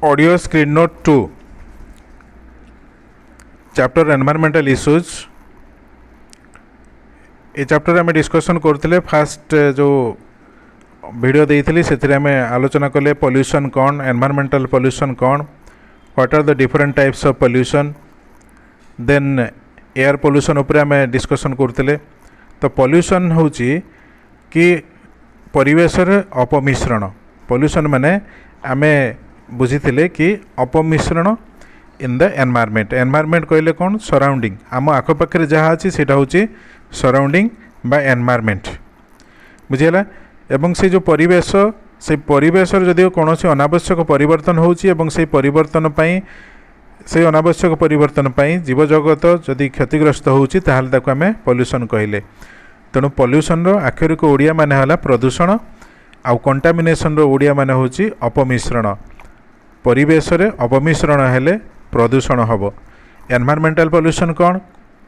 Audio screen note 2 chapter environmental issues. ये chapter आम discussion करते फास्ट जो वीडियो देइथिली से आम आलोचना कले पॉल्यूशन कौन, एनवायरमेंटल पॉल्यूशन कौन, what are the different types of pollution, then air pollution उपरे आम डिस्कसन करते। तो पॉल्यूशन होची कि परिवेश अपमिश्रण। पॉल्यूशन माने आमे बुझीथिले कि अपमिश्रण इन द एनवायरमेंट। एनवायरमेंट कहले कौन? सराउंडिंग। आम आखपाखे जहाँ अच्छी सेटा हूँ सराउंडिंग बा एनवायरमेंट, बुझीगला। एवं से जो परिवेश, से परिवेश जदि कौन से अनावश्यक परिवर्तन होची से परिवर्तन पाई, से अनावश्यक परिवर्तन पाई जीव जगत जदि क्षतिग्रस्त होची ताहाले ताको आमे पॉल्यूशन कहले। तेणु पॉल्यूशन रो आखिर को ओडिया माने हला प्रदूषण, आउ कंटामिनेशन रो ओडिया माने होची अपमिश्रण। परिवेश रे अपमिश्रण हेले प्रदूषण हबो। एनवायरमेंटल पॉल्यूशन कौन?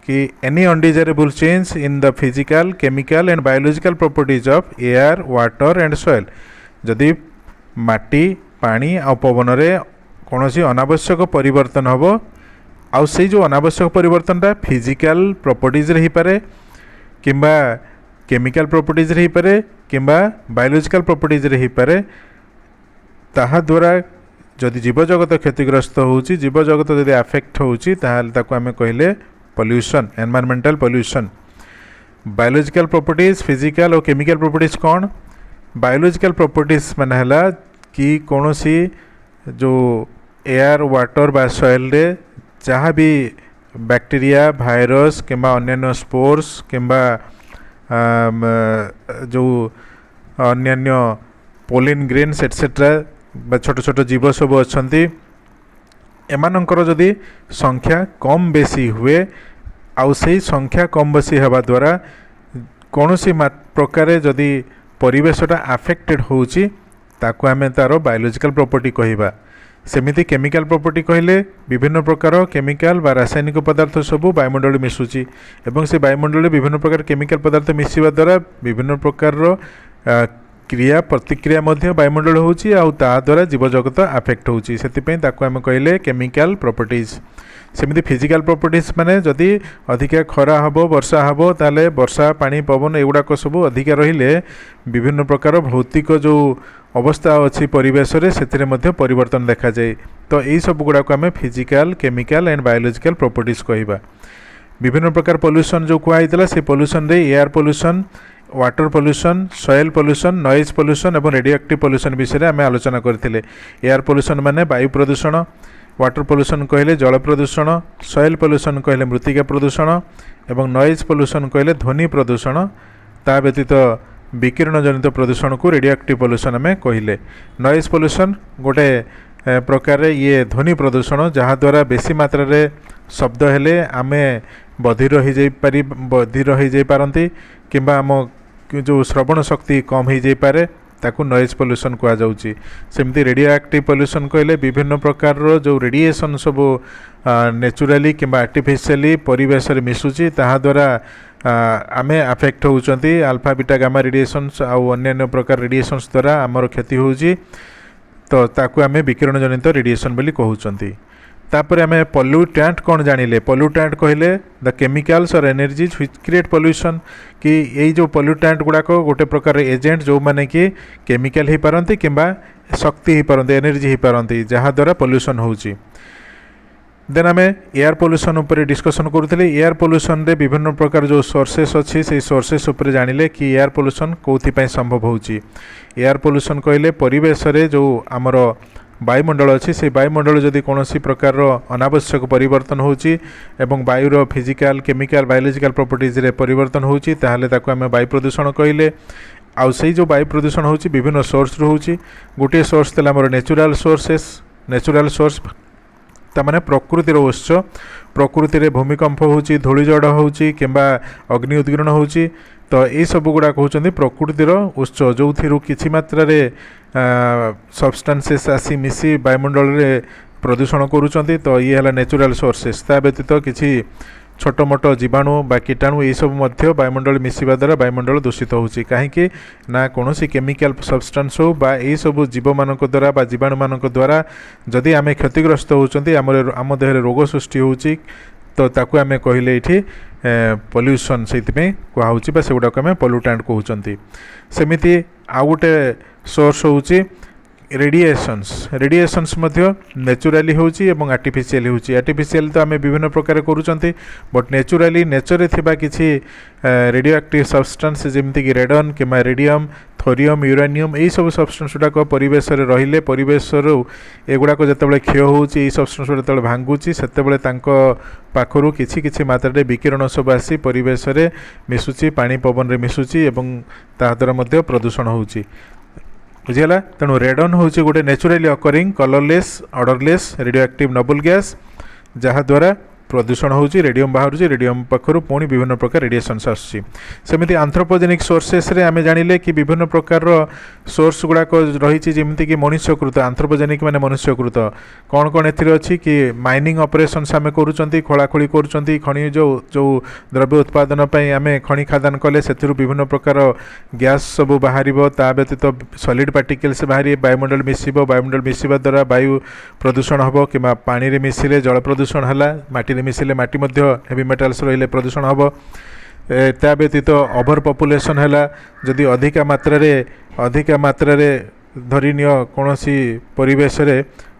कि any undesirable change in the physical, chemical and biological properties of air, water and soil. जदि माटी, पानी आ पवन रे कौन सी अनावश्यक परिवर्तन हबो, आउ से जो अनावश्यक परिवर्तनटा फिजिकल प्रॉपर्टीज रे ही पारे, किंबा केमिकल प्रॉपर्टीज रे ही पारे, किंबा बायोलॉजिकल प्रॉपर्टीज रे ही पारे, ताहा द्वारा जदि जीव जगत क्षतिग्रस्त होची, जीव जगत जदि आफेक्ट होची ताहाले ताको आमे कहले pollution, environmental pollution. Biological properties, physical और केमिकल प्रॉपर्टीज कौन? बायोलॉजिकल प्रॉपर्टीज माने हला कि कौन सी जो एयर, वाटर बा सॉइल रे जहाँ भी बैक्टीरिया, भाइरस किंबा अन्यान्य स्पोर्स किंबा जो अन्यान्य पोलिन ग्रेन्स एटसेट्रा छोट छोट जीव सब अच्छा एमानंकर जदि संख्या कम बेसी हुए, आउ से संख्या कम बेसी हवा द्वारा कौन सी प्रकार जदि परिवेशटा आफेक्टेड होची ताको आमे तार बायोलॉजिकल प्रॉपर्टी कहिबा। सेमिति केमिकल प्रॉपर्टी कहले विभिन्न प्रकार केमिकल बा रासायनिक पदार्थ सबू वायुमंडल मिसुची, एवं से वायुमंडल विभिन्न प्रकार केमिकल पदार्थ मिसिबा द्वारा विभिन्न प्रकार क्रिया प्रतिक्रिया मध्य वायुमंडल होची, आउ ता द्वारा जीव जगत आफेक्ट होची, सेतिपई ताको आमे कहले केमिकल प्रॉपर्टीज। सेमिति फिजिकल प्रॉपर्टीज माने जदि अधिका खरा हबो, वर्षा हबो, ताले वर्षा, पानी, पवन एगुड़ाक सब अधिका रहिले विभिन्न प्रकार भौतिक जो अवस्था अच्छी परिवेश रे सेतिरे मध्य परिवर्तन देखा जाए। तो यही सब गुड़ाक आमे physical, chemical and biological properties कहिबा। विभिन्न प्रकार पॉल्यूशन जो कहला से पॉल्यूशन रे air pollution, water pollution, soil pollution, noise pollution और रेडियोएक्टिव पॉल्यूशन विषय में आलोचना करथिले। एयर पॉल्यूशन माने वायु प्रदूषण, वाटर पॉल्यूशन कहले जल प्रदूषण, सॉइल पॉल्यूशन कहले मृत्तिका प्रदूषण एवं नॉइज पॉल्यूशन कहले ध्वनि प्रदूषण। ता व्यतीत विकिरण जनित प्रदूषण को रेडियोएक्टिव पॉल्यूशन में कहले। नॉइज पॉल्यूशन गोटे प्रकार ये ध्वनि प्रदूषण जहाँ द्वारा बेसी मात्रा रे शब्द हेले आमे बधिर हो जाई पारंती, किंबा आम जो श्रवण शक्ति कम हो जाई पारे, ताकू नॉइज पॉल्यूशन कहा जाउची। सेमती रेडियोएक्टिव पॉल्यूशन कहले विभिन्न प्रकार जो रेडिएशन सब नेचुराली किंबा आर्टिफिशियली परिवेश रे मिसुची, ताहा द्वारा आमे अफेक्ट होउचंती। अल्फा, बीटा, गामा रेडिएशंस आउ अन्य प्रकार रेडिएशंस द्वारा आमर क्षति होउची, तो ताकू आमे विकिरण जनित रेडिएशन बोली कहउचंती। तापर आमे पॉल्यूटेंट कौन जानिले? पॉल्यूटेंट कहले द केमिकल्स और एनर्जीज व्हिच क्रिएट पॉल्यूशन। कि यही जो पॉल्यूटेंट गुड़ाक गोटे प्रकार एजेंट जो माने कि केमिकल ही पारंती किंबा शक्ति ही पारंती, एनर्जी ही पारंती, जहाँ द्वारा पॉल्यूशन होउची। देन आमे एयर पॉल्यूशन उपरे डिस्कसन करूथिले। एयर पॉल्यूशन रे विभिन्न प्रकार जो सोर्सेस अच्छी से सोर्सेस उपरे जानिले कि एयर पॉल्यूशन कोथि पय संभव होउची। एयर पॉल्यूशन कहले परिवेश रे जो आमर वायुमंडल अच्छी से वायुमंडल जदि कौन सी प्रकार अनावश्यक परिवर्तन होची एवं वायुर फिजिकल, केमिकल, बायोलॉजिकल प्रॉपर्टीज रे परिवर्तन होची, ताहाले ताको आमे वायु प्रदूषण कहले। आउ से जो वायु प्रदूषण होची विभिन्न सोर्स रू होची। गोटे सोर्स तला हमर नेचुरल सोर्सेस। नेचुरल सोर्स तामाने प्रकृतिर उत्स। प्रकृति रे भूमिकंप होची, धूलिझड़ होची किंबा अग्नि उद्गीरण होची, तो ये सब गुड़ाक होचंदी प्रकृतिर उत्स, जो किछि मात्रा रे सब्सटेंसेस आसी मिसी वायुमंडल रे प्रदूषण करूचंती। तो ये हला नेचुरल सोर्सेस। ता व्यतीत किछि छोट मोट जीवाणु बा कीटाणु ये सब मध्य वायुमंडल मिसिबा द्वारा वायुमंडल दूषित होउछि कहीं ना कौन केमिकल सब्सटेंस हो बा ये सब जीव मान द्वारा बा जीवाणु मान द्वारा जदि आम क्षतिग्रस्त होउछंती आम देह रोग सृष्टि होउछि तो ताकू आम कहले ये पॉल्यूशन से कहुच्छी से गुड़ाक आम पॉल्यूटेंट कहते सेमिति आउ गोटे सोर्स होउछि रेडिएशंस नेचुराली होउछि एवं आर्टिफिशियल होउछि आर्टिफिशियल तो आम विभिन्न प्रकार करूछंती बट नेचुराली नेचर थिबा किछि रेडियो एक्टिव सब्सटेंस जेमति कि रेडन किंवा रेडियम थोरियम यूरानियम यही सब सब्सटेंस गुड़ाक परिवेश रहिले परिवेश एगुड़ाक जितेबाला क्षय होउछि यही सब्सटेंस जितेबाला भांगुछि सेतेबाला तांको पाखरु किछि किछि मात्रा विकिरण सब आसी परिवेश रे मिसुछि पानी पवन रे मिसुछि एवं ता द्वारा मध्य प्रदूषण होउछि बुझीगला तेणु रेडन होउछि गोटे naturally occurring colourless odourless radioactive noble gas जहाँद्वारा प्रदूषण होउछि रेडियम बाहरुछि रेडियम पाखरु पुणी विभिन्न प्रकार रेडिएशंस आसुछि सेमिति आंथ्रोपोजेनिक सोर्सेस रे आमे जानिले कि विभिन्न प्रकार सोर्स गुड़ाक रही जेमति कि मनुष्यकृत आंथ्रोपोजेनिक माने मनुष्यकृत कौन कौन एथिरे अछि कि माइनिंग ऑपरेशंस आमे करूछंती खोलाखोली करूछंती खनि जो द्रव्य उत्पादन पई आमे खनि खादान कले सेथिरु विभिन्न प्रकार गैस सब बाहरिबो ता व्यतीत सॉलिड पार्टिकल्स बाहरी वायुमंडल मिसिबा द्वारा वायु प्रदूषण हबो किबा पानी रे मिसिले जल प्रदूषण हला माटी मिसिले माटी मध्य हेवी मेटाल्स रहिले प्रदूषण हबो ता व्यतीत ओभर पॉपुलेशन है जदि अधिका मात्रा रे धरिनिय कौनसी परिवेश रे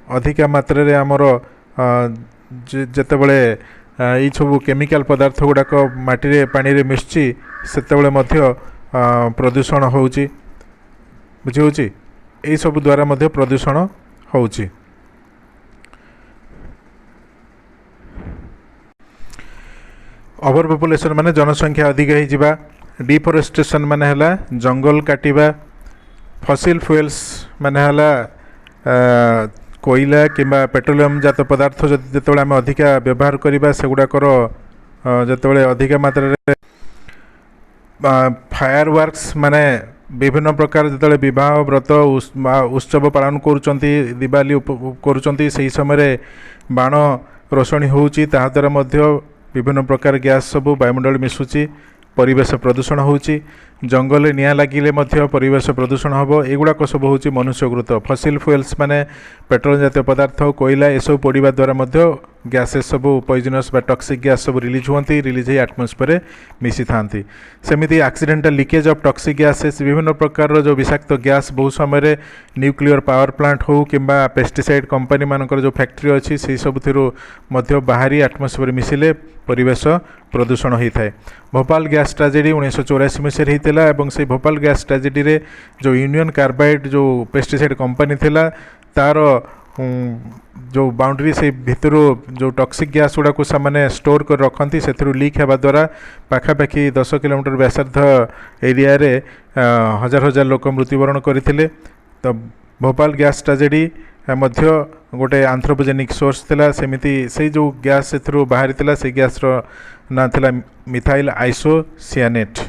अधिका मात्रा रे आमर जेतेबेले ये सब केमिकल पदार्थ गुड़ाक माटी रे पानी रे मिसछि सेतेबेले मध्य प्रदूषण होउछि बुझी होउछि एई सब द्वारा मध्य प्रदूषण होउछि ओवर पॉपुलेशन माने जनसंख्या अधिक हो डिफोरेस्टेशन माने हला जंगल काटिबा फसिल फ्यूल्स माने हला कोयला किंबा पेट्रोलियम जात पदार्थ जितेबाला आम अधिका व्यवहार करवा से गुड़ाकर जितेबाला अधिका मात्रा रे फायर वर्क्स माने विभिन्न प्रकार जितेबाला विवाह व्रत उत्सव पालन करुचंती दिवाली करुचंती सही समय बाण रोषणी होउची ता द्वारा मध्य विभिन्न प्रकार गैस सब वायुमंडल मिसुची परिवेश प्रदूषण होउची जंगल निया लगिले मध्य परिवेश प्रदूषण हबो एगुड़ाक सब होउची मनुष्यकृत फसिल फ्यूल्स माने पेट्रोल जातीय पदार्थ कोयला ये सब पोड़िबा द्वारा मध्य गैसेस सब पॉइजनस बा टॉक्सिक गैस सब रिलीज होती रिलीज हो आटमॉस्फेयर मिसी थांती सेमिति accidental leakage of toxic gases विभिन्न प्रकार जो विषाक्त गैस बहु समय न्यूक्लियर पावर प्लांट हो किंबा पेस्टिसाइड कंपनी मानकर जो फैक्ट्री अच्छी से सब मध्य बाहरी आटमॉस्फेयर मिसिले परिवेश प्रदूषण होता है भोपाल गैस ट्रेजेडी 1984 मसीह होता से भोपाल गैस ट्रेजेडी रे जो यूनियन कार्बाइड जो पेस्टिसाइड कंपनी थिला तार जो बाउंड्री से भितर जो टॉक्सिक गैस गुड़ा से स्टोर कर रखती से लीक होगा द्वारा पाखापाखि 10 किलोमीटर व्यासार्ध एरिया रे हजार हजार लोक मृत्युवरण करते तो भोपाल गैस ट्रेजेडी मध्य गोटे आंथ्रोपोजेनिक सोर्स थिला सेमिति से जो गैस से बाहरी थिला से गैस रो ना थिला मिथाइल आइसोसियानेट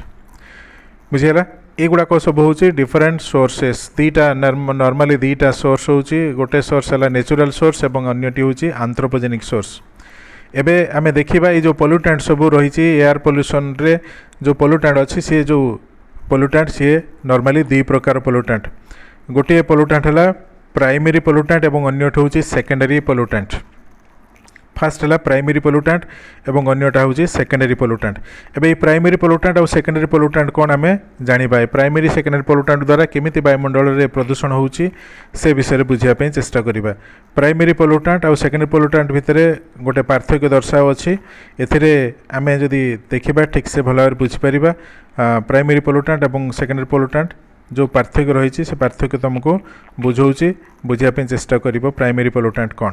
बुझीगला एगुड़ाक सब हूँ डिफरेंट सोर्सेस दीटा नॉर्मली दीटा सोर्स होची गोटे सोर्स है नेचुरल सोर्स एवं अन्यटी हूँ आंथ्रोपोजेनिक सोर्स एबे आमे देखिबा ये जो पोल्यूटेंट सब रही एयर पोल्यूशन रे जो पोल्यूटेंट अच्छी सी जो पोल्यूटेंट सी नॉर्मली दी प्रकार पोल्यूटेंट गोटे पोल्यूटेंट है प्राइमरी पोल्यूटेंट एवं अन्यटी हूँ सेकेंडरी पोल्यूटेंट फास्ट है प्राइमरी पोल्यूटेंट एवं अन्यटा हूँ सेकेंडरी पोल्यूटेंट एबे प्राइमरी पोल्यूटेंट और सेकेंडरी पोल्यूटेंट कौन आम जानिबा प्राइमरी सेकेंडरी पोल्यूटेंट द्वारा केमिति वायुमंडल रे प्रदूषण होउची से विषय बुझापी चेष्टा करिबा प्राइमरी पोल्यूटेंट और सेकेंडरी पोल्यूटेंट भितर गोटे पार्थक्य दर्शाओ अच्छी एथिरे आमे जदि देखिबा ठीक से भल भाव बुझीपर प्राइमरी पोल्यूटेंट और सेकेंडरी पोल्यूटेंट जो पार्थक्य रही से पार्थक्य तुमको बुझाऊँगी बुझापी चेष्टा कर प्राइमरी पोल्यूटेंट कौन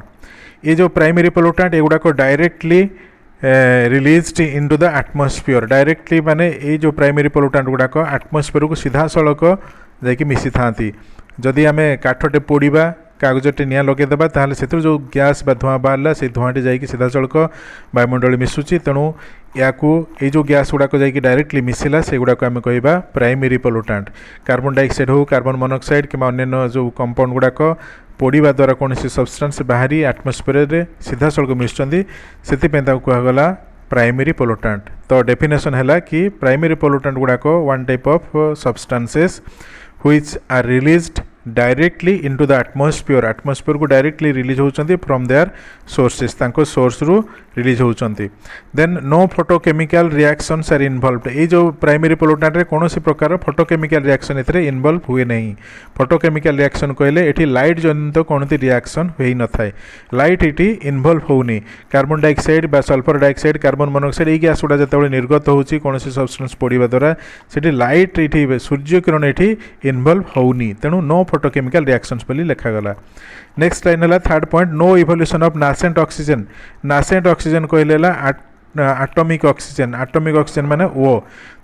ये जो प्राइमरी पोल्यूटेंट एगुड़ाक directly released into the atmosphere directly माने ये जो प्राइमरी पोल्यूटेंट गुड़ाक एटमॉस्फेयर को सीधा सड़क जाकि मिसी थांती जदि आम काठटे पोड़ा कागजटे निया लगेदेबा ताहले से जो गैस बा धुआं बाहरला से धुआंटे जाकि सीधा सड़क वायुमंडल मिसुची तेणु या जो गैस गुड़ाक जाकि डायरेक्टली मिसिला से गुड़ाक आम कहवा प्राइमरी पोल्यूटेंट कार्बन डाइऑक्साइड हो कार्बन मोनोक्साइड कि अन्य जो कंपाउंड गुड़ाक पोड़ा द्वारा कौन सब्सटेंस बाहरी एटमॉस्फेयर रे सीधा सड़क मिसुँच से कहगला प्राइमरी पोल्यूटेंट। तो डेफिनेशन है कि प्राइमरी पोल्यूटेंट गुड़ाक one type of substances which are released directly into the atmosphere को डायरेक्टली रिलीज होचंती फ्रॉम देयर सोर्सेस, तांको सोर्स रु रिलीज होचंती। Then no photochemical reactions are involved. ये जो प्राइमरी पोल्यूटेंट रे कोनोसी प्रकार फोटोकेमिकल रिएक्शन एथरे इन्वॉल्व हुए नहीं। फोटोकेमिकल रिएक्शन कहले एठी लाइट जनित कोनोसी रिएक्शन होई न थाए, लाइट एठी इन्वॉल्व होउनी। कार्बन डाइऑक्साइड बा सल्फर डाइऑक्साइड कार्बन मोनोऑक्साइड ये गैस गुडा जतबे निर्गत होउची कोनोसी सब्सटेंस पड़िबा द्वारा सेठी लाइट एठी सूर्य किरण एठी इन्वॉल्व होउनी, तेणु नो फोटोकेमिकल रिएक्शंस बोली लिखा गला। नेक्स्ट लाइन है third point, no evolution of nascent oxygen. Nascent oxygen कहले एटॉमिक ऑक्सीजन, एटॉमिक ऑक्सीजन माने ओ,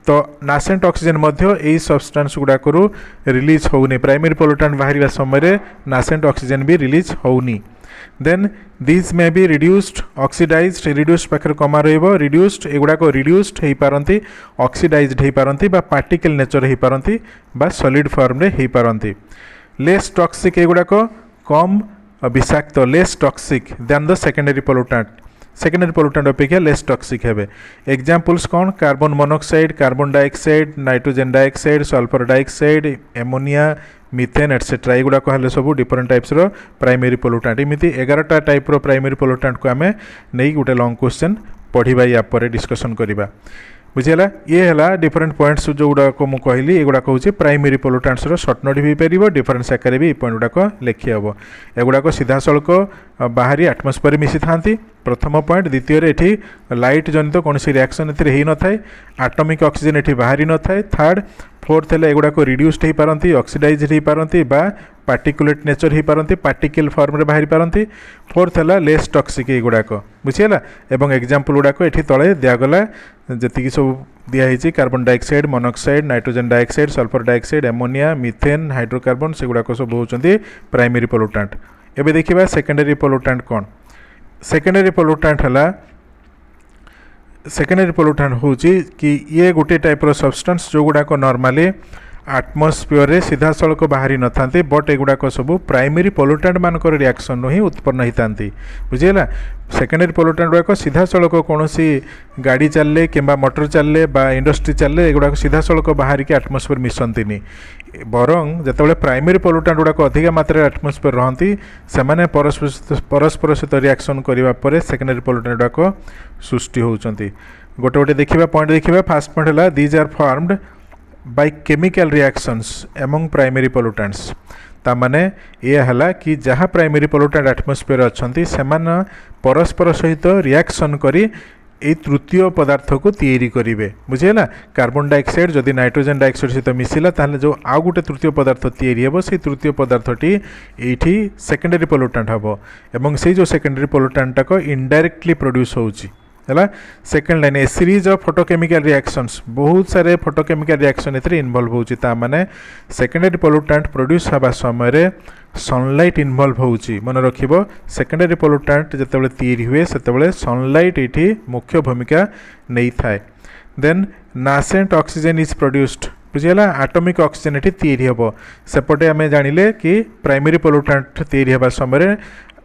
तो नासेंट ऑक्सीजन मध्य यही सब्सटेंस गुड़ाक रिलीज होउनी। प्राइमरी पोल्यूटेंट बाहर समय नासेंट ऑक्सीजन भी रिलीज होउनी। Then this may be reduced oxidised, reduced पाखे कमा रहिबो, रिड्यूस्ड एगुड़ाक रिड्यूस्ड हो पारती, ऑक्सीडाइज्ड हो पारती बा पार्टिकल नेचर हो पारती बा सॉलिड फॉर्म रे हो पारती। लेस टॉक्सिक एगुड़ाक कम विषाक्त, less toxic than the secondary pollutant, secondary pollutant अपेक्षा लेस टॉक्सिक है। एग्जांपल्स कौन, carbon monoxide, carbon dioxide, nitrogen dioxide, sulphur dioxide, ammonia, methane etcetera एगुड़ा कहले सब डिफरेंट टाइप्स रो प्राइमरी पोल्यूटेंट। एमती 11टा टाइप रो प्राइमरी पोल्यूटेंट को आम नहीं गोटे लॉन्ग क्वेश्चन पढ़ा या पर डिस्कशन करवा। बुझीगला, ये है डिफरेंट पॉइंट्स जो गुड़ाक मुझे कहली एगुड़ाक हूँ प्राइमरी पोल्यूटेंट्स शॉर्ट नोट भी पार, डिफरेंस आकार भी पॉइंट गुड़ाक लिखी हम। एगुड़ाक सीधा सड़क बाहरी एटमॉस्फेयर मिसी था प्रथम पॉइंट। द्वितीय एठी लाइट जनित कौन रिएक्शन एथरे हो न थाए, एटॉमिक ऑक्सीजन एठी बाहरी न थाए। थर्ड फोर्थ है एगुड़ाक रिड्यूस्ड हो पारती, ऑक्सीडाइज्ड हो पारती बा पार्टिकुलेट नेचर हो पारती, पार्टिकल फॉर्म रे बाहरी पारती। फोर्थ है लेस टॉक्सिक एगुड़ाक, बुझीगला। एवं एग्जांपल गुड़ाक एठी तले दिगला जी सब दिखाई, carbon dioxide, monoxide, nitrogen dioxide, sulphur dioxide, ammonia, methane, hydrocarbon से गुड़ाक सब होचंती प्राइमरी पोल्यूटेंट। एबे देखिबा सेकेंडरी पोल्यूटेंट कौन। सेकेंडरी पोल्यूटेंट है, सेकेंडरी पोल्यूटेंट हूँ कि ये गोटे टाइप रो सब्सटेंस जो गुड़ाक नॉर्मली एटमॉस्फेयर रे सीधा सड़क बाहरी न था, बट एगुड़ाक सब प्राइमरी पोल्यूटेंट मानक रिएक्शन ही उत्पन्न होता। बुझीगला, सेकेंडरी पोल्यूटेंट गुड़ाक सीधा सड़क कौन गाड़ी चलले कि मोटर चलले बा इंडस्ट्री चलले एगुड़ाक सीधा सड़क बाहर के एटमॉस्फेयर मिसंती, बरं जितेबाला प्राइमरी पोल्यूटेंट गुड़ाक अधिक मात्रा एटमॉस्फेयर रहती से परस्पर सहित रिएक्शन करने सेकेंडरी पोल्यूटेंट गुड़ाक सृष्टि होती। गोटे गोटे देखा पॉइंट देखा। फास्ट पॉइंट है these are formed by chemical reactions among primary pollutants. तामाने ये है कि जहाँ प्राइमरी पोल्यूटेंट एटमॉस्फेयर अच्छी से परस्पर सहित रिएक्शन करी ये तृतीय पदार्थ को तैयारी करेंगे। बुझेगा, कार्बन डाइऑक्साइड जदि नाइट्रोजन डाइऑक्साइड सहित मिसिला ताहले जो आउ गोटे तृतीय पदार्थ तैयारी हे से तृतीय पदार्थटी ये सेकेंडरी पोल्यूटेंट हम एवं से जो सेकेंडरी पोल्यूटेंट को इनडायरेक्टली प्रोड्यूस होउची है। Second line, A series of photochemical reactions, बहुत सारे फोटोकेमिकल रिएक्शन एथरे इन्वॉल्व होउची। ता माने सेकेंडरी पोल्यूटेंट प्रोड्यूस हवा समय सनलाइट इन्वॉल्व होउची। मन रखिबो, सेकेंडरी पोल्यूटेंट जेतेबेले तैयारी हुए सेतेबेले सनलाइट एठी मुख्य भूमिका नहीं थाए। Then nascent oxygen is produced, बुझीगला, एटॉमिक ऑक्सीजन एठी तैयारी हेबो। सेपटे आमे जानिले कि प्राइमरी पोल्यूटेंट तैयारी हेबा समय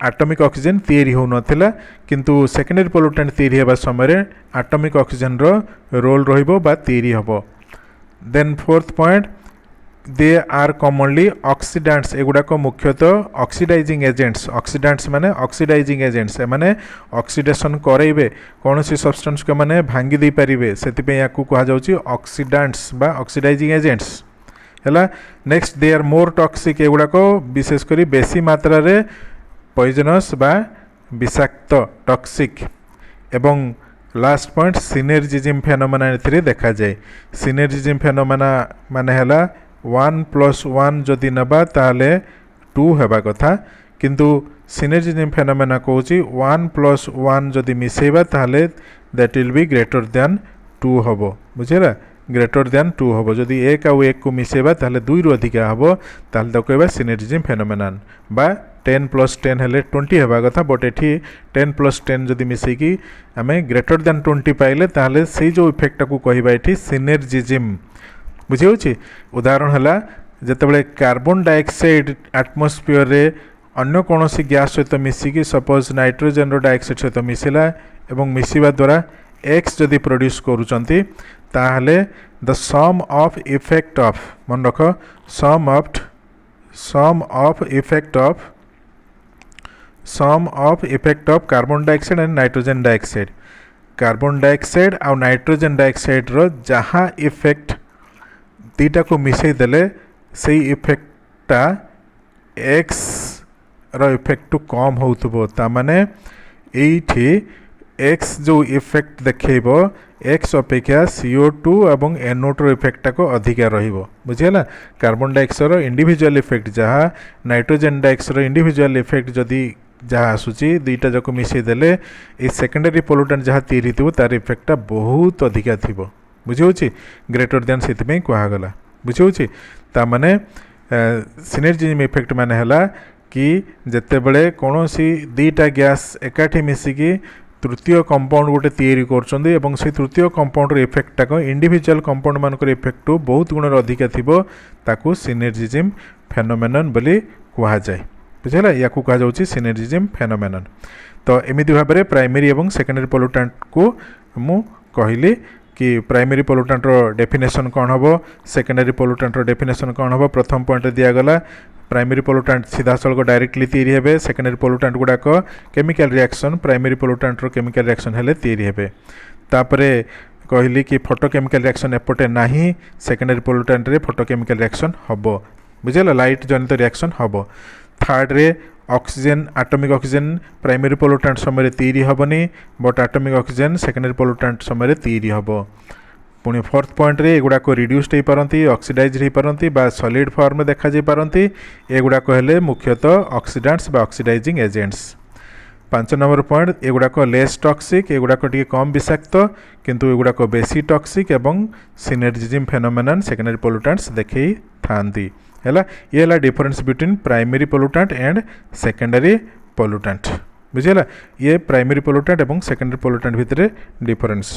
एटॉमिक ऑक्सीजन तैयारी हो नथिला, किंतु सेकेंडरी पोल्यूटेंट तैयारी हेबा समय एटॉमिक ऑक्सीजन रो रोल रहिबो बा तैयारी हेबो। Then fourth point, they are commonly oxidants, एगुड़ाक मुख्यतः ऑक्सीडाइजिंग एजेंट्स। ऑक्सीडेंट्स माने ऑक्सीडाइजिंग एजेंट्स, माने ऑक्सीडेशन कराइबे कौन सी सब्सटेंस को माने भांगी दे पारिबे, सेतिपे याकू कहा जाउची ऑक्सीडेंट्स बा ऑक्सीडाइजिंग एजेंट्स हैला। Next, they are more toxic, एगुड़ाक विशेषकर बेसी मात्रा रे पॉइजनस बा विषाक्त टॉक्सिक। एवं लास्ट पॉइंट, सिनर्जिज्म फेनोमेना एथिरे देखा जाए। सिनर्जिज्म फेनोमेना माने हैला 1+1 जदि नबा ताले 2 हेबा कथा, किंतु सिनर्जिज्म फेनोमेना कहूची 1+1 जदि मिसेबा ताले that will be greater than 2 हबो। बुझेला, ग्रेटर देन 2 हबो। जदि 1 आउ 1 को मिसेबा ताले 2 रु अधिका हबो ताले तो कहबा सिनर्जिज्म फेनोमेनन बा 10+10 हेले 20 हेबा कथा, बट एठी 10+10 जदि मिसेकी आमे ग्रेटर देन 20 पाइले ताले से जो इफेक्ट को कहबा एठी सिनर्जिज्म। बुझी होची, उदाहरण हला जेतेबेले कार्बन डाइऑक्साइड एटमॉस्फेयर रे अन्य कौनसी गैस सहित मिसिकी सपोज नाइट्रोजन रो डाइऑक्साइड सहित मिसिला एवं मिसिबा द्वारा एक्स जदि प्रोड्यूस करूचंती ताहले the sum of effect of मन रख sum of effect of carbon dioxide and nitrogen dioxide carbon dioxide आ नाइट्रोजन डाइऑक्साइड रो जहाँ इफेक्ट दीटा को मिसई देले से इफेक्टटा एक्स रो इफेक्ट टू कम होउथबो ता माने एठी एक्स जो इफेक्ट देखैबो एक्स अपेक्षा CO2 एवं NO2 इफेक्ट को अधिका रहिबो बुझिला कार्बन डाइऑक्साइड रो इंडिविजुअल इफेक्ट जहाँ नाइट्रोजन डाइऑक्साइड रो इंडिविजुअल इफेक्ट जदि जहाँ आसूची दुईटा जाक मिसई देले ए सेकेंडरी पोल्यूटेंट जहाँ तैयारी थी तार इफेक्टटा बहुत अधिका थिबो बुझी ग्रेटर देन से कहगला बुझी ता माने सिनर्जिज्म इफेक्ट माने हला कि जेतेबेले कौनसी दुईटा गैस एकाठी मिसिकी तृतीय कंपाउंड गोटे तैयारी करछन्ती एवं से तृतीय कंपाउंडर इफेक्टटा को इंडिविजुअल कंपाउंड मानकर इफेक्ट बहुत गुण अधिका थिबो ताकू सिनर्जिज्म फेनोमेनन बोली कहा जाए बुझेला या कहा जाउची सिनर्जिज्म फेनोमेनन तो एमिति भाबरे प्राइमरी एवं सेकेंडरी पोल्यूटेंट को मु कहली कि प्राइमरी पोल्यूटेंट रो डेफिनेशन कौन हबो सेकेंडरी पोल्यूटेंट रो डेफिनेशन कौन हबो प्रथम पॉइंट दिया गला प्राइमरी पोल्यूटेंट सीधा सड़क डायरेक्टली तैयारी हेबे सेकेंडरी पोल्यूटेंट गुड़ाक केमिकल रिएक्शन प्राइमरी पोल्यूटेंट रो केमिकल रिएक्शन हेले तैयारी हेबे तापरे कहली कि फोटोकेमिकल रिएक्शन एपटे नाही सेकेंडरी पोल्यूटेंट रे फोटोकेमिकल रिएक्शन हबो बुझेला लाइट जनित रिएक्शन हबो थर्ड रे oxygen atomic oxygen primary pollutant समय तैयारी हेबनी but atomic oxygen secondary pollutant समय तैयारी हेबो पुणी फोर्थ पॉइंट रे एगुड़ाक रिड्यूस्ड हो पारती ऑक्सीडाइज हो पारती बा सॉलिड फॉर्म में देखा पारती एगुड़ाक हेले मुख्यतः ऑक्सीडेंट्स बा ऑक्सीडाइजिंग एजेंट्स 5 नंबर पॉइंट एगुड़ाक लेस टॉक्सिक एगुड़ाक टिके कम विषाक्त किंतु एगुड़ाक बेसी टॉक्सिक एवं सिनर्जिज्म फेनोमेनन सेकेंडरी पोल्यूटेंट्स देखई थांती हैला ये हैला difference between primary pollutant and secondary pollutant बुझेला ये प्राइमरी पोल्यूटेंट एवं सेकेंडरी पोल्यूटेंट भितर डिफरेंस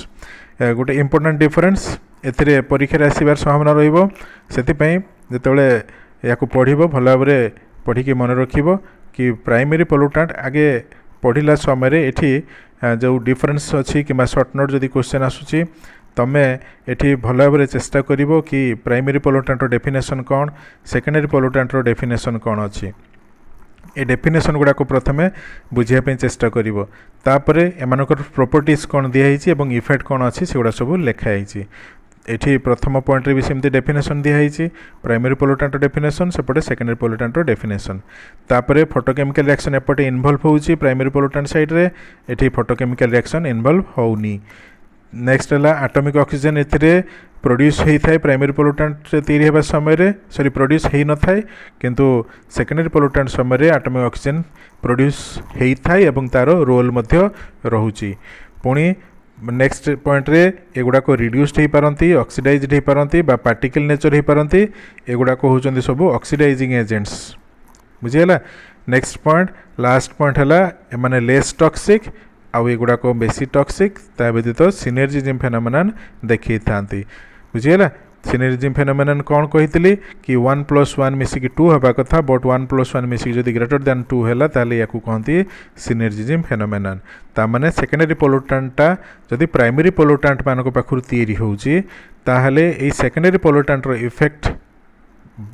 गोटे इम्पोर्टेंट डिफरेंस एथिरे परीक्षा आसबार संभावना रहिबो सेतिपई जेतेबेले याकु पढ़िबो भल भाव पढ़िकी मन रखिबो कि प्राइमरी पोल्यूटेंट आगे पढ़िला समय एठी जो डिफरेंस अच्छी कि शॉर्ट नोट जदि क्वेश्चन आसुची तमे एठी भल भाव चेष्टा करिबो कि प्राइमरी पोल्यूटेंट रो डेफिनेशन कौन सेकेंडरी पोल्यूटेंट रो डेफिनेशन कौन अच्छी ए डेफिनेशन गुड़ाक प्रथमे बुझापी चेष्टा करिबो तापरे एमानकर प्रॉपर्टीज कौन दिखाई एवं इफेक्ट कौन अच्छी से गुड़ा सब लिखाई एठी प्रथम पॉइंट रे भी सेमती डेफिनेशन दिखाई प्राइमरी पोल्यूटेंट डेफिनेशन सेपटे सेकेंडरी पोल्यूटेंट डेफिनेशन तापरे फोटोकेमिकल रिएक्शन एपटे इन्वॉल्व होउची प्राइमरी पोल्यूटेंट साइड रे एठी फोटोकेमिकल रिएक्शन इन्वॉल्व होउनी नेक्स्ट है एटॉमिक ऑक्सीजन एथिरे प्रोड्यूस होता है प्राइमरी पोल्यूटेंट तैयारी होगा समय सॉरी प्रोड्यूस हो न था किंतु सेकेंडरी पोल्यूटेंट समय एटॉमिक ऑक्सीजन प्रोड्यूस होता है एवं तार रोल मध्य रहुची पुणी नेक्स्ट पॉइंट रे एगुड़ाक रिड्यूस्ड हो पारती ऑक्सीडाइज्ड हो पारती बा पार्टिकल नेचर हो पारती एगुड़ाक होचंदी सब ऑक्सीडाइजिंग एजेंट्स बुझीगला नेक्स्ट पॉइंट लास्ट पॉइंट है माने लेस टॉक्सिक आउ एगुड़ाक बेसी टॉक्सिक ता व्यतीत सिनर्जिज्म फेनोमेनन देखी थांती बुझीगला सिनर्जिज्म फेनोमेनन कौन कही कि 1+1 मिसिकी 2 हवा कथा बट 1+1 मिसिकी जदि ग्रेटर दैन 2 है ताले याकू कहती सिनर्जिज्म फेनोमेनन तामाने सेकेंडरी पोल्यूटेंटा जदि प्राइमरी पोल्यूटेंट मानक पाखरु तैयारी होउची ताहले एई सेकेंडरी पोल्यूटेंट रो इफेक्ट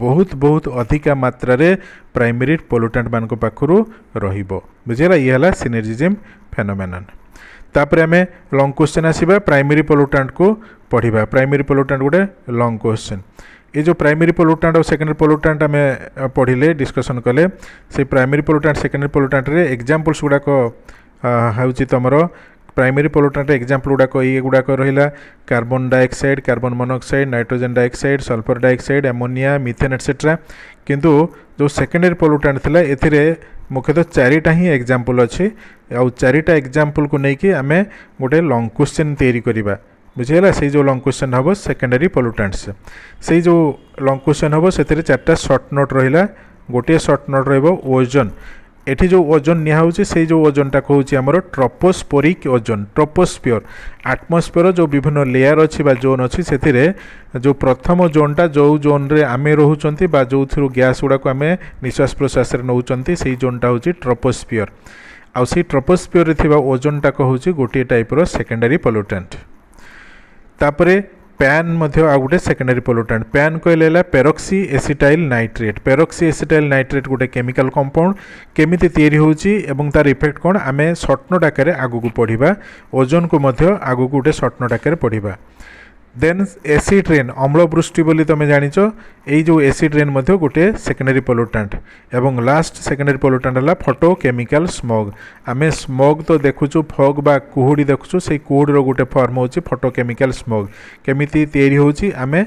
बहुत बहुत अधिका मात्रा रे प्राइमरी पोल्यूटेंट मानक पाखरु रहिबो बुझीगला ये हला सिनर्जिज्म फेनोमेनन तापर आम लॉन्ग क्वेश्चन आसवा प्राइमरी पोल्यूटेंट को पढ़ा प्राइमरी पोल्यूटेंट गोटे लॉन्ग क्वेश्चन ये जो प्राइमरी पोल्यूटेंट और सेकेंडरी पोल्यूटेंट आम पढ़ले डिस्कसन कले से प्राइमरी पोल्यूटेंट सेकेंडरी पोल्यूटेंट रे एग्जांपल्स गुड़ाक हूँ तुमर प्राइमरी पोल्यूटेंट एग्जांपल गुड़ाक ये गुड़ाक रहा carbon dioxide carbon monoxide nitrogen dioxide sulphur dioxide ammonia methane etcetera किंतु जो सेकेंडरी पोल्यूटेंट थिला एथिरे मुख्यतः चारिटा ही एग्जांपल अच्छी आउ चारिटा एग्जांपल को लेकिन आम गोटे लॉन्ग क्वेश्चन तैयारी करवा बुझीगला से जो लॉन्ग क्वेश्चन हम सेकेंडरी पोल्यूटेंट्स से जो लॉन्ग क्वेश्चन हम से चार्टा शॉर्ट नोट रहा गोटे शॉर्ट नोट रोजन एठी जो ओजन निया से जो ओजनटा कहूँ आमर ट्रोपोस्फेरिक ओजन ट्रोपोस्फियर आटमोस्फियर जो विभिन्न लेयर अच्छी जोन अच्छी से जो प्रथम जोनटा जो जोन रे आमे रोचंती बा जो थ्रू गैस गुड़ाक आम निश्वास प्रश्वास नौचंती से जोनटा हूँ ट्रोपोस्फियर आउ से ट्रोपोस्फियर थिबा ओजोन टाक होची गोटे टाइप रो सेकेंडरी पोल्यूटेंट। तापरे पैन मध्य आ गोटे सेकेंडरी पोल्यूटेंट। पैन कहले peroxy acetyl nitrate. Peroxy acetyl nitrate गोटे केमिकल कंपाउंड केमिति तैयारी होची एवं तार इफेक्ट कोन आमे शॉर्ट नोट आकारे आगु को पढ़िबा। ओजोन को मध्य आगु को गोटे शॉर्ट नोट आकारे पढ़िबा। देन एसिड रेन अम्ल वृष्टि बोली तुम जानिच ये जो एसिड रेन मध्य गोटे सेकेंडरी पोल्यूटेंट। एवं लास्ट सेकेंडरी पोल्यूटेंट है फोटोकेमिकल स्मॉग। आमे स्मॉग तो देखुचु फॉग बा कुहुड़ी देखुचु से कुहुड़ी गोटे फॉर्म होची फोटोकेमिकल स्मॉग। केमिति तैयारी होची आमे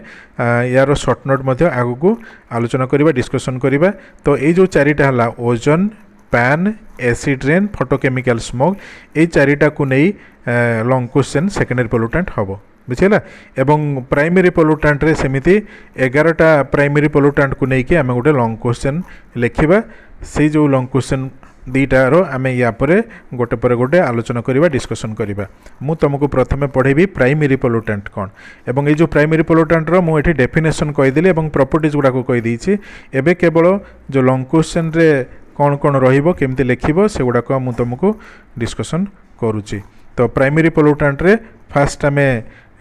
यार शॉर्ट नोट मध्य आगु को आलोचना करिबा डिस्कशन करिबा। तो ये जो चारिटा हला ozone pan acid rain photochemical smog ये चारिटा को नहीं लॉन्ग क्वेश्चन सेकेंडरी पोल्यूटेंट हम बुझेगा। एवं प्राइमरी पोल्यूटेंट रे सेमिति 11टा प्राइमरी पोल्यूटेंट को लेकिन आम गोटे लॉन्ग क्वेश्चन लिखा। से जो लॉन्ग क्वेश्चन दीटार आम या गोटे पर गोटे आलोचना करवा डिस्कसन करवा। मु तुमको प्रथम पढ़ेबी प्राइमरी पोल्यूटेंट कौन एवं ये जो प्राइमरी पोल्यूटेंट रो मुझे डेफिनेशन कहीदेली और प्रॉपर्टीज गुड़ाक कहीदेछि। एबे केवल जो लॉन्ग क्वेश्चन रे कौन कौन रहिबो केमती लिखिबो से गुड़ाक मु तुमको डिस्कसन करुच्ची। तो प्राइमरी पोल्यूटेंट रे फास्ट आम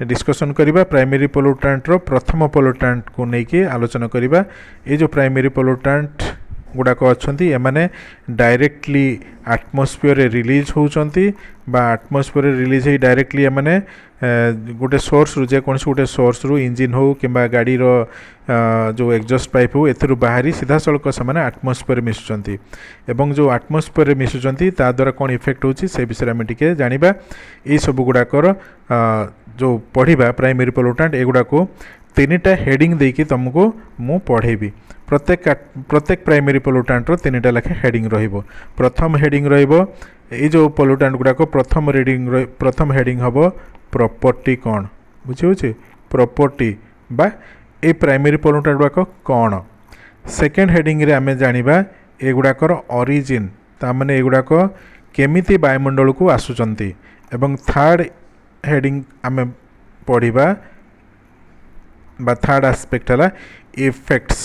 डिस्कसन करिबा। प्राइमरी पोल्यूटेंट रो प्रथम पोल्यूटेंट को लेकिन आलोचना करिबा। ये जो प्राइमरी पोल्यूटेंट गुड़ाक अच्छी एमाने डायरेक्टली आटमोस्फियर रिलीज होउचंती बा आटमोस्फियर रिलीज ही डायरेक्टली एमाने गोटे सोर्स रु जेकोसी गोटे सोर्स रु इंजिन हो किंबा गाड़ी रो जो एग्जॉस्ट पाइप हो एथरु बाहरी सीधा सड़क से आटमोस्फियर मिसुचंती एवं जो आटमोस्फियर मिसुचंती ता द्वारा कौन इफेक्ट होची से विषय में टिके जानिबा। ये सब गुड़ाकर जो पढ़िबा प्राइमरी पोल्यूटेंट एगुड़ा को 3टा हेडिंग देकी तुमको मु पढ़ेबी। प्रत्येक प्राइमरी पोल्यूटेंट रो 3टा लेखे हेडिंग रहिबो। प्रथम हेडिंग रहिबो ये जो पोल्यूटेंट गुड़ाक प्रथम हेडिंग हबो प्रॉपर्टी कौन बुझे प्रॉपर्टी बा ए प्राइमरी पोल्यूटेंट गुड़ाक कौन। सेकेंड हेडिंग रे आमे जानिबा एगुड़ाकर ओरिजिन तामाने एगुड़ाक केमिति वायुमंडल को आसुचंती। एवं थर्ड हेडिंग आमे पढ़िबा बा थर्ड आस्पेक्ट है इफेक्ट्स।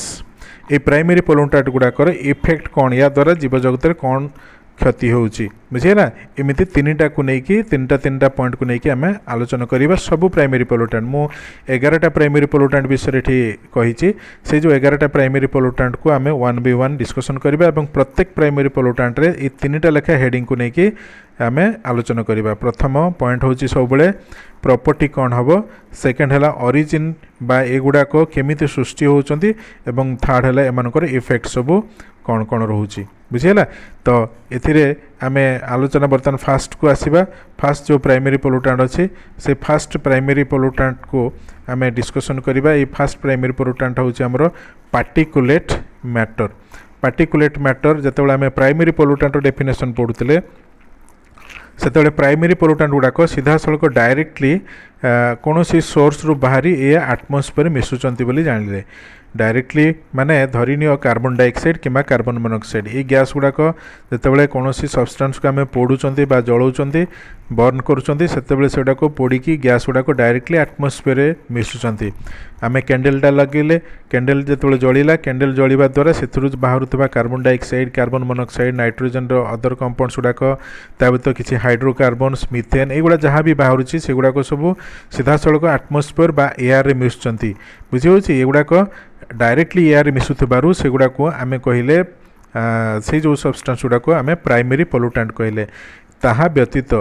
ये प्राइमरी पोल्यूटेंट गुड़ाकर इफेक्ट कौन या द्वारा जीव जगत में कौन क्षति होउची बुझेगा। एमती 3टा को लेकिन 3टा पॉइंट को लेकिन आम आलोचना करवा सबू प्राइमरी पोल्यूटेंट। मु 11टा प्राइमरी पोल्यूटेंट विषय कही से जो 11टा प्राइमरी पोल्यूटेंट को आम 1by1 डिस्कसन करवा और प्रत्येक प्राइमरी पोल्यूटेंट रे ये 3टा लेखा हेडिंग को लेकिन आम आलोचना करवा। प्रथम पॉइंट हूँ सब प्रॉपर्टी कौन हम। सेकेंड है ओरिजिन बा एगुड़ाक केमिति सृष्टि होउचंती एवं थर्ड है एमानकर इफेक्ट सबू कौन कौन रोची बुझेगा। तो एथिरे आमे आलोचना बर्तमान फास्ट को आसीबा। फास्ट जो प्राइमरी पोल्यूटेंट अच्छे से फास्ट प्राइमरी पोल्यूटेंट को आमे डिस्कसन करिबा। ये फास्ट प्राइमरी पोल्यूटेंट होची हमरो पार्टिकुलेट मैटर। पार्टिकुलेट मैटर जेतेबेले आमे प्राइमरी पोल्यूटेंट डेफिनेशन पढुतले सेतेबेले प्राइमरी पोल्यूटेंट गुड़ाक सीधा सड़क डायरेक्टली कौन सी सोर्स रु बाहरी ये आटमोस्फियर मिसुचंती बोली जानिले। डायरेक्टली माने धरिनियो कार्बन डाइऑक्साइड किंबा कार्बन मोनोक्साइड ये गैस गुड़ाक जितेबाला कौन सी सब्सटेंस को आम पोड़ुंट बा जलाऊँच बर्न करुँच से पोड़ी गैस गुड़ाक डायरेक्टली आटमोस्फियर मिसुचंती। आम कैंडलटा लगेले कैंडल जो जलिला कैंडल जलिबा द्वारा से बाहर carbon dioxide carbon monoxide nitrogen other compounds गुड़ाक भर किसी हाइड्रोकार्बन्स मिथेन युवा जहाँ भी बाहर से गुड़ाक सब सीधा सड़क आटमोस्फियर बा एयर रे मिसुचंती बुझे। ये गुड़ाक डायरेक्टली एयर मिसुथिबारु से गुड़ाक आम कहले से जो सब्सटेंस गुड़ाक आम प्राइमरी पोल्यूटेंट कहले। ताहा व्यतीत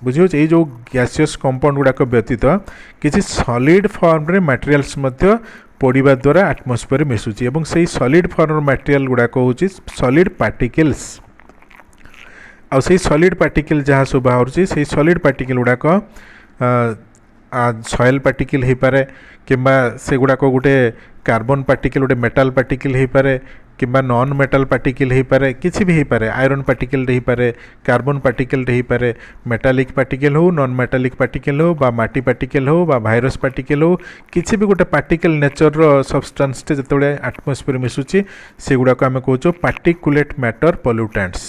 बुझे ये जो गैसियस कंपाउंड गुड़ाक व्यतीत किसी सॉलिड फॉर्म रे मटेरियल्स मध्य पड़ा द्वारा आटमोस्फियर मिसुची एवं से सॉलिड फॉर्म मटेरियल गुड़ाक हूँ सॉलिड पार्टिकल्स। आ से सॉलिड पार्टिकल जहाँ सब बाहर से सॉलिड पार्टिकल गुड़ाक सॉइल पार्टिकल हो पारे किंबा से गुड़ाक गोटे कार्बन पार्टिकल गोटे मेटाल पार्टिकल हो पारे किंबा नॉन मेटाल पार्टिकल हो पारे किसी भी हो पारे आयरन पार्टिकल हो पारे कार्बन पार्टिकल हो पारे मेटालिक पार्टिकल हो नॉन मेटालिक पार्टिकल हो बा माटी पार्टिकल हो बा भाइरस पार्टिकल हो किसी भी गोटे पार्टिकल नेचर रो सब्सटेंस टे जतबेले आटमोस्फियर मिसुची से गुड़ाक आम कहूँ पार्टिकुलेट मैटर पोल्यूटेंट्स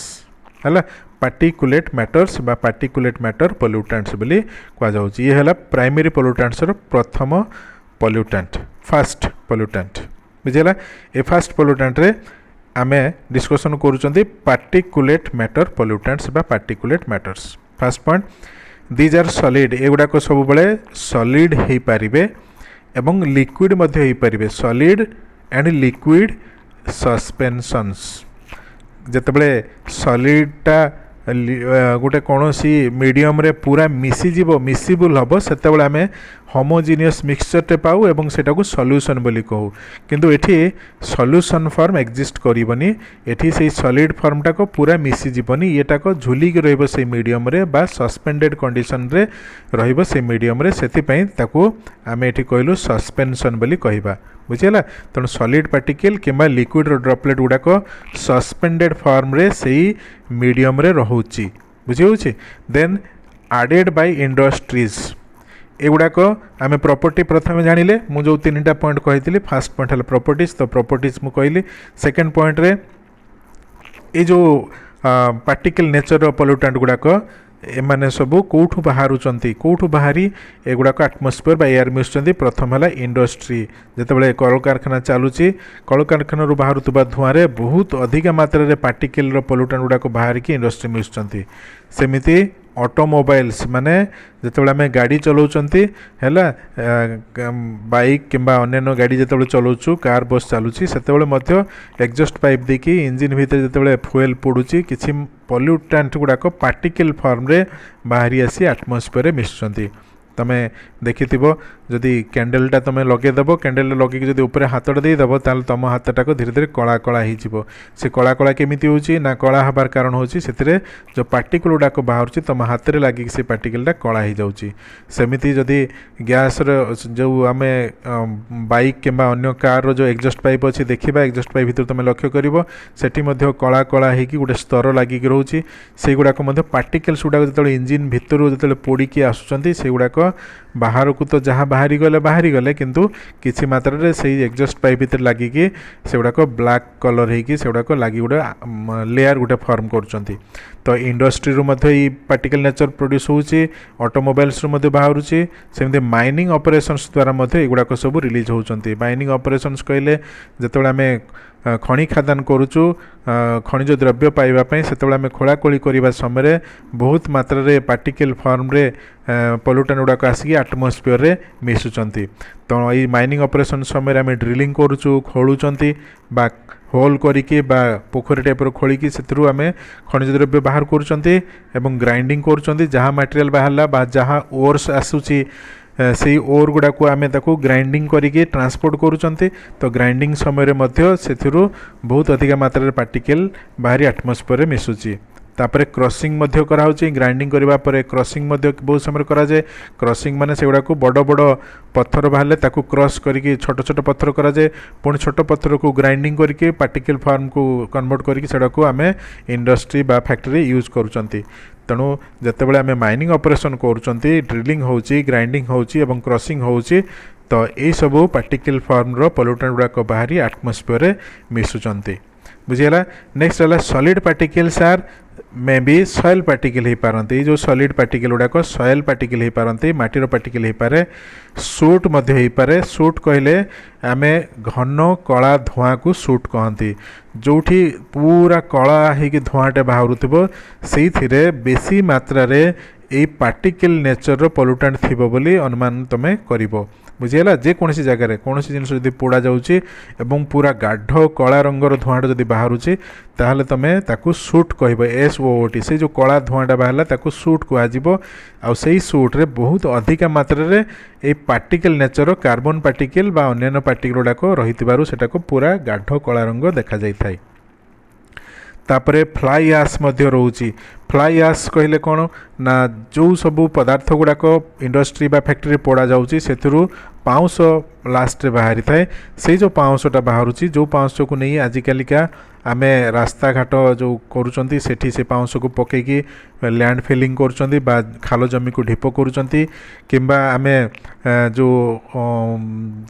है। पार्टिकुलेट मैटर्स बा पार्टिकुलेट मैटर पोल्यूटेंट्स बोली कहुँ। ये है प्राइमरी पोल्यूटेंट्स प्रथम पोल्यूटेंट फास्ट पोल्यूटेंट बुझेगा। ए फास्ट पोल्यूटेंट रे आमे डिस्कशन करूचंती पार्टिकुलेट मैटर पोल्यूटेंट्स बा particulate matters. First point, these are solid, एगुड़ाक सब बड़े सॉलिड हो पारिबे एवं लिक्विड मध्य हो पारिबे, सॉलिड एंड लिक्विड सस्पेंशंस। जेतेबेले सॉलिडटा गोटे कौन सी मीडियम रे पूरा मिसीजिव मिसिबुल हम सेतेबेले आमे होमोजिनियस मिक्सचरटे पाऊ एवं सेटा को सॉल्यूशन बोली कहू, किंतु एठी सॉल्यूशन फॉर्म एक्जिस्ट करिवनी, एठी से सॉलिड फॉर्मटा को पूरा मिसीजिवनी, एटा को झुली के रहइबो से मीडियम रे बा सस्पेंडेड कंडीशन रे रहइबो से मीडियम रे, सेति पई ताको आमे एठी कहलु सस्पेंशन बोली कहिबा। बुझिला, तेणु सॉलिड पार्टिकल किंबा लिक्विड ड्रॉपलेट गुड़ाक सस्पेंडेड फॉर्म रे सेही मीडियम रे रहुची। बुझी होची। देन एडेड बाय इंडस्ट्रीज, एगुड़ाक आम प्रॉपर्टी प्रथम जानिले, मु जो 3टा पॉइंट कही, फास्ट पॉइंट है प्रॉपर्टीज, तो प्रॉपर्टीज मु कहली। सेकेंड पॉइंट रे ये जो पार्टिकल नेचर पोल्यूटेंट गुड़ाक एमाने सबू कौठू बाहरुचंती, कौठू बाहरी एगुड़ाक आटमोस्फियर बा एयर मिशुचंती। प्रथम है इंडस्ट्री, जितेबाला कल कारखाना चलुची, कल कारखाना बाहरुवा धुआं रे बहुत अधिक मात्रा रे पार्टिकल पोल्यूटेंट गुड़ाक बाहर की इंडस्ट्री मिशुचंती। सेमिति ऑटोमोबाइल्स माने जितेबाला आम गाड़ी चलाउचंती हैला, बाइक किंबा अन्य गाड़ी जितेबाला चलाउछु, कार बस चलुची, सेतेबाला मध्य एग्जॉस्ट पाइप देकी इंजिन भितर जितेबाला फ्यूएल पड़ुची, किछि पोल्यूटेंट गुड़ाक पार्टिकल फॉर्म रे बाहरी आसी एटमॉस्फेयर रे मिशुचंती। तमे देखिथिबो जदि कैंडलटा तमे लगेदेव, कैंडल लगे जदि ऊपर हाथटा देदेव ताल तुम हाथटा को धीरे धीरे कला कला हो, से कला कला केमिति होची ना, कला हबार कारण होची से जो पार्टिकल गुड़ाक बाहर तुम हाथ में लगिक से पार्टिकलटा कला हो जाउची। सेमिति जदि गैस जो आम बाइक किंबा अन्य कार जो एग्जॉस्ट पाइप अच्छी देखा, एग्जॉस्ट पाइप भीतर तुम लक्ष्य कर सेठी मध्य कला कला होगी गोटे स्तर लगिक रोचे, से गुड़ाक पार्टिकल्स गुड़ाक जो इंजिन भितर जो पोड़िकी आसुचंती से गुड़ाक बाहर को तो जहाँ बाहरी गले किंतु किसी मात्रा रे से एग्जॉस्ट पाइप भीतर लगिकी से गुड़ाक ब्लैक कलर होगी से गुड़ाक लगी गोटे लेयर गोटे फॉर्म करचंती। तो इंडस्ट्री रू मध्य ये पार्टिकल नेचर प्रोड्यूस होची, ऑटोमोबाइल्स रू मध्य बाहरुची, सेमते माइनिंग ऑपरेशंस द्वारा मध्य एगुड़ाक सब रिलीज होचंती। माइनिंग ऑपरेशंस कहले जेतेबेले आमे खनि खादान करूचु, खनिज द्रव्य पाइबापी से आम खोलाखोली करने समय बहुत मात्रा रे पार्टिकल फॉर्म रे पोल्यूटेंट गुड़ाक आसिक एटमॉस्फेयर रे मिशुचंती। तो ये माइनिंग ऑपरेशन समय आम ड्रिलिंग करूचु, खोलुचंती बा होल करिकी बा पोखरी टाइप खोलिकी से आम खनिज द्रव्य बाहर करूचंती एवं ग्राइंडिंग करूचंती, जहाँ मटेरियल बाहरला बा जहाँ ओर्स आसुची से ओर गुड़ा को आम ताको ग्राइंडिंग करके ट्रांसपोर्ट करूचंती। तो ग्राइंडिंग समय मध्य सेथिरु बहुत अधिक मात्रा रे पार्टिकल बाहरी एटमॉस्फेयर रे मिसुची। तापर क्रॉसिंग मध्य कराउची, ग्राइंडिंग करबा परे क्रॉसिंग मध्य बहुत समय करा जाए। क्रॉसिंग माने सेगुड़ा को बड़ बड़ पत्थर बाहरले ताको क्रॉस करके छोट छोट पत्थर करा जाए, पुणी छोट पत्थर को ग्राइंडिंग करके पार्टिकल फॉर्म को कन्वर्ट करके सेडा को आमे इंडस्ट्री बा फैक्ट्री यूज करूचंती। तेणु जितेबाला आम माइनिंग ऑपरेशन करूचंती, ड्रिलिंग होची, ग्राइंडिंग होची एवं क्रॉसिंग होची, तो ये सब पार्टिकल फॉर्म रो पोल्यूटेंट गुड़ाक बाहरी एटमॉस्फेयर रे मिसुचंती। बुझीगला। नेक्स्ट है solid particles are may be soil particle हो पारती, जो सॉलिड पार्टिकल गुड़ाक सॉइल पार्टिकल हो पारती, माटीर पार्टिकल हो पारे, सूट मध्य हो पारे। सूट कहले आमे घन कला धुआं को सूट कहती, जोठी पूरा कला होगी धुआंटे बाहर से बेसी मात्रा रे ये पार्टिकल नेचर पोल्यूटेंट थी बोली अनुमान तुम कर। बुझीगला। जेकोसी जगार कौन जिनस जब पोड़ा जाऊँगी एवं पूरा गाढ़ कला रंगर धुआंटा जब बाहरुची ताहले तमें ताकू सूट कह, SOOT, से जो कला धुआंटा बाहरला ताकू सूट कह। आउ से सूट रे बहुत अधिक मात्रा रे ए पार्टिकल नेचर कार्बन पार्टिकल बा अन्य पार्टिकल गुड़ाक रही सेटा को पूरा गाढ़ कला रंग देखा जाए। तापरे फ्लाई आस मध्य रोची। फ्लाई आस कहले कौन ना, जो सबू पदार्थ गुड़ाक इंडस्ट्री बा फैक्ट्री पोड़ा जाउची सेथिरु पाउंस लास्ट रे बाहरी थाए। से जो पाउंसटा बाहरुची, जो पाउंस को नहीं आजिकालिका आमे रास्ता घाट जो करूचंती सेठी से पाउंस को पकेकी लैंड फिलिंग करूचंती बा खाल जमी को ढीप करूचंती, किंबा आमे जो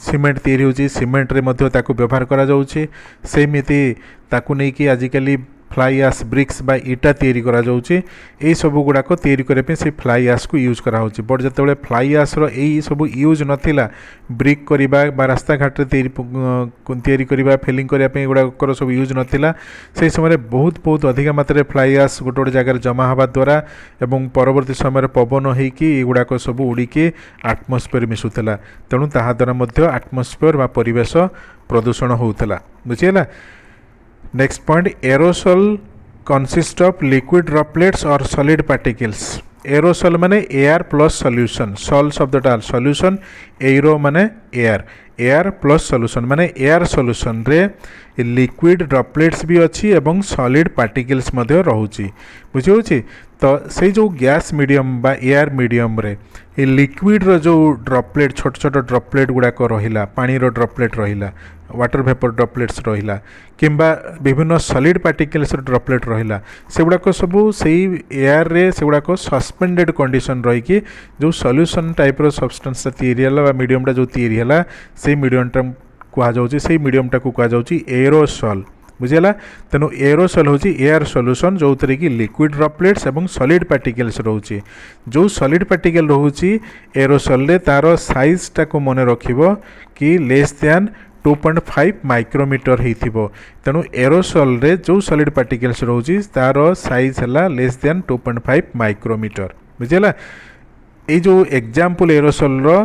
सीमेंट तैयारी होची सीमेंट रे मध्य ताकू व्यवहार करा जाउची। सेमिति ताकू नहीं कि आजिकाली फ्लाई आश ब्रिक्स बा इटा तैयारी करा जाउची एई सब गुड़ाक तैयारी करे पे से फ्लाई आश को यूज करा होची बट जतबेले फ्लाई आश रो एई सब यूज नथिला ब्रिक करिबा बा रास्ता घाट रे तैयारी करिबा फिलिंग करिया पे गुड़ाकर सब यूज नथिला से समय बहुत बहुत अधिक मात्रा फ्लाई आश गोटे गोटे जगह जमा हवा द्वारा एवं परवर्ती समय पवन होइकी एगुड़ाक सब उड़ीकी आटमोस्फियर मिसुला तेणु ताहा द्वारा मध्य आटमोस्फियर बा परिवेश प्रदूषण होउतला बुझिला। Next point aerosol consist of liquid droplets और सॉलिड पार्टिकल्स एरोसोल माने एयर प्लस सॉल्यूशन सॉल शब्दटा सॉल्यूशन एरो माने एयर प्लस सॉल्यूशन माने एयर सॉल्यूशन रे लिक्विड ड्रॉपलेट्स भी अच्छी एवं सॉलिड पार्टिकल्स मध्य रहउची बुझी होची तो से जो गैस मीडियम बा एयर मीडियम रे लिक्विड रो जो ड्रॉपलेट छोट छोट ड्रॉपलेट गुड़ाक रहिला पानी रो ड्रॉपलेट रहिला वाटर वेपर ड्रॉपलेट्स रहिला किंबा विभिन्न सॉलिड पार्टिकल्स ड्रॉपलेट रहिला से गुड़ाक सबू से एयर रे से गुड़ाक सस्पेंडेड कंडीशन रही कि जो सॉल्यूशन टाइप रो सब्सटेंस तैयारी हला बा मीडियमटा जो तैयारी हला से मीडियमटा कुआ जाउची से मीडियमटा को कुआ जाउची एरोसोल बुझेला तेणु एरोसोल होची एयर सॉल्यूशन जो थरे कि लिक्विड ड्रॉपलेट्स एवं सॉलिड पार्टिकल्स रहउची जो सॉलिड पार्टिकल रहउची एरोसोल रे तारो साइज टा को मने रखिबो कि लेस देन 2.5 माइक्रोमीटर होइथिबो तेणु एरोसोल रे जो सॉलिड पार्टिकल्स रहउची तारो साइज हला लेस देन 2.5 माइक्रोमीटर बुझेला। ए जो एग्जांपल एरोसोल रो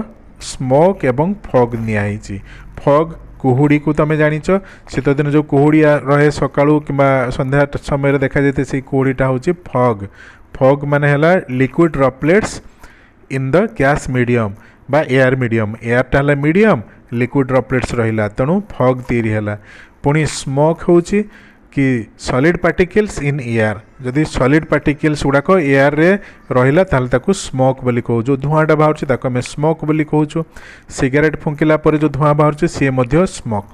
स्मोक एवं फॉग नियाइची फॉग कुहुड़ी को तुम जानिच शीत दिन जो कुहुड़ी रहे सकाळू किंबा संध्या समय देखा जाते से कुहुड़ीटा हूँ फॉग फॉग माने हला liquid droplets in the gas medium बा एयर मीडियम एयरटा हला मीडियम लिक्विड ड्रॉपलेट्स रहिला तेणु फॉग तैयारी हला पुणी स्मोक होची कि सॉलिड पार्टिकल्स इन एयर जदि सॉलिड पार्टिकल्स गुड़ाक एयर रे रहिला ताल ताकू स्मोक बोली कहू जो धुआंटा बाहर ताको आम स्मोक बोली कहूँ सिगारेट फुंकिला पर जो धुआं बाहर सी मध्य स्मोक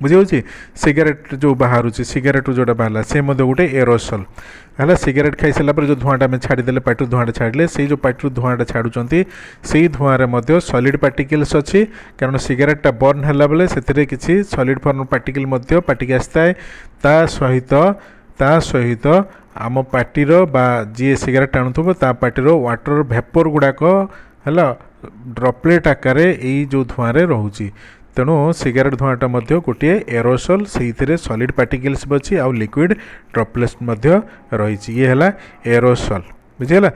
बुझे सिगारेट जो बाहर सिगारेट जोटा बाहर से गोटे एरोसोल है सिगारेट खाई सारा पर जो धुआंटा आम छाड़देले पार्टी धुआंटा छाड़े से जो पार्टी धुआंटा छाड़ुंट से धुआं सॉलिड पार्टिकल्स अच्छी कारण सिगारेटा बर्न है बेले से किसी सॉलिड फॉर्म पार्टिकल पार्टिक आसता ता सहित आम पार्टीर बा जी सिगारेट टाणुव ता पार्टीर वाटर वेपर गुड़ाक है ड्रॉपलेट आकार यही जो धुआं रोचे तेणु सिगारेट धुआंटा गोटे एरोसोल से सॉलिड पार्टिकल्स भी अच्छी आउ लिक्विड ड्रॉपलेट्स रही ये है एरोसोल बुझेगा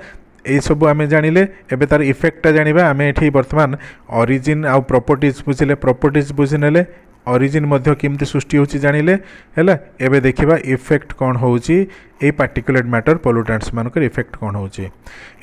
यही सब आम जानिले एबे तार इफेक्टटा जानिबा आम एठी वर्तमान ओरिजिन आउ प्रॉपर्टीज बुझिले प्रॉपर्टीज बुझिनेले ओरिजिन मध्य केमती सृष्टि होची जानिले हैला एबे देखिबा इफेक्ट कौन होची ए पार्टिकुलेट मैटर पोल्यूटेंट्स मानकर इफेक्ट कौन होची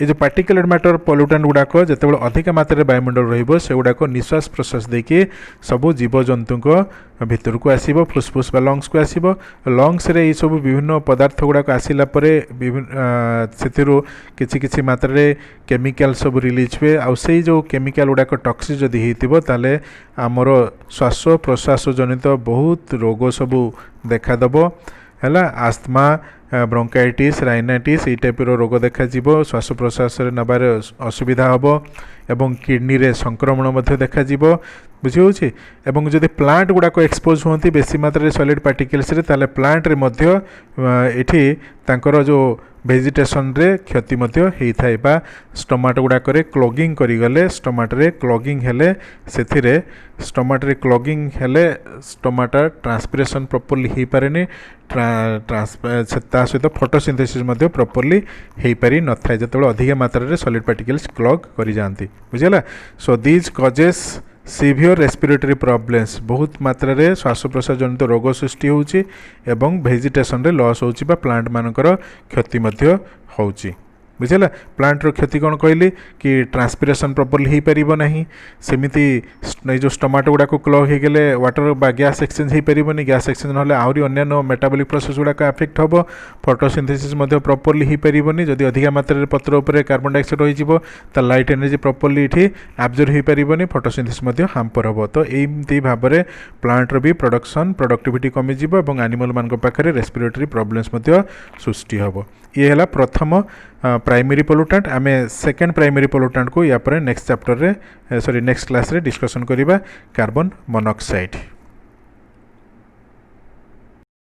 ए जो पार्टिकुलेट मैटर पोल्यूटेंट गुड़ाक जेतेबेले अधिक मात्रा वायुमंडल रहिबो से गुड़ाक निश्वास प्रश्वास देके सबु जीव जंतु को भितर को आसीबो फुसफुस बा लंग्स को आसीबो लंग्स रे ए सब विभिन्न पदार्थ गुड़ाक आसिला परे विभिन्न सेतिरु किछि किछि मात्रा रे केमिकल सब रिलीज हुए आउ से जो केमिकल गुड़ाक टॉक्सिक जदि हेतिबो ताले हमर श्वास प्रश्वास जनित बहुत रोग सब देखा दबो हैला आस्थमा ब्रोंकाइटिस राइनाइटिस ये टाइप रोग देखा श्वास प्रश्वास नबार असुविधा हम एवं किडनी रे संक्रमण देखा बुझी एवं जदि प्लांट गुड़ाक एक्सपोज होती बेसी मात्रा सॉलिड पार्टिकल्स रे ताले प्लांट रे मध्य एठी तांकर जो भेजिटेशन रे क्षति होई थाए बा स्टोमाट गुड़ाक क्लॉगिंग करिगले स्टोमाट रे क्लॉगिंग हेले सेथिरे स्टोमाट रे क्लॉगिंग हेले स्टोमाट ट्रांसपिरेशन प्रॉपर्ली हेई पारेनी ता सहित फोटोसिंथेसिस प्रॉपर्ली हेई पारि न थाए जतबेले अधिक मात्रा रे सॉलिड पार्टिकल्स क्लॉग करि जांती बुझिला so these causes severe respiratory problems बहुत मात्रा रे श्वास प्रश्वास जनित रोग सृष्टि होउची एवं वेजिटेशन रे लॉस होउची बा प्लांट मानकर क्षति मध्य होउची बुझेला प्लांट रो क्षति कौन कहली कि ट्रांसपिरेशन प्रॉपर्ली हो पारिबो नहीं सेमिति जो स्टोमाटो गुड़ा को क्लॉग हो गले वाटर बा गैस एक्सचेंज हो पारिबोनी गैस एक्सचेंज नहले आहरी अन्य मेटाबॉलिक प्रोसेस गुड़ा अफेक्ट होबो फोटोसिंथेसिस मध्य प्रॉपर्ली हो पारिबोनी जदि अधिक मात्रा रे पत्र उपरे कार्बन डाइऑक्साइड रही जिवो ता लाइट एनर्जी प्रॉपर्ली इठी एब्जॉर्ब हो पारिबोनी फोटोसिंथेसिस मध्य हाम्पर होबो तो एमती भाव में प्लांट रो भी प्रोडक्शन प्रोडक्टिविटी कमी जिवो एवं एनिमल मान पाखरे रेस्पिरेटरी प्रॉब्लम्स मध्य सृष्टि होबो ये है प्रथम प्राइमरी पोल्यूटेंट आम सेकेंड प्राइमरी पोल्यूटेंट को या नेक्स्ट चैप्टर रे सॉरी नेक्स्ट क्लास रे डिस्कशन करिबा कार्बन मोनोऑक्साइड।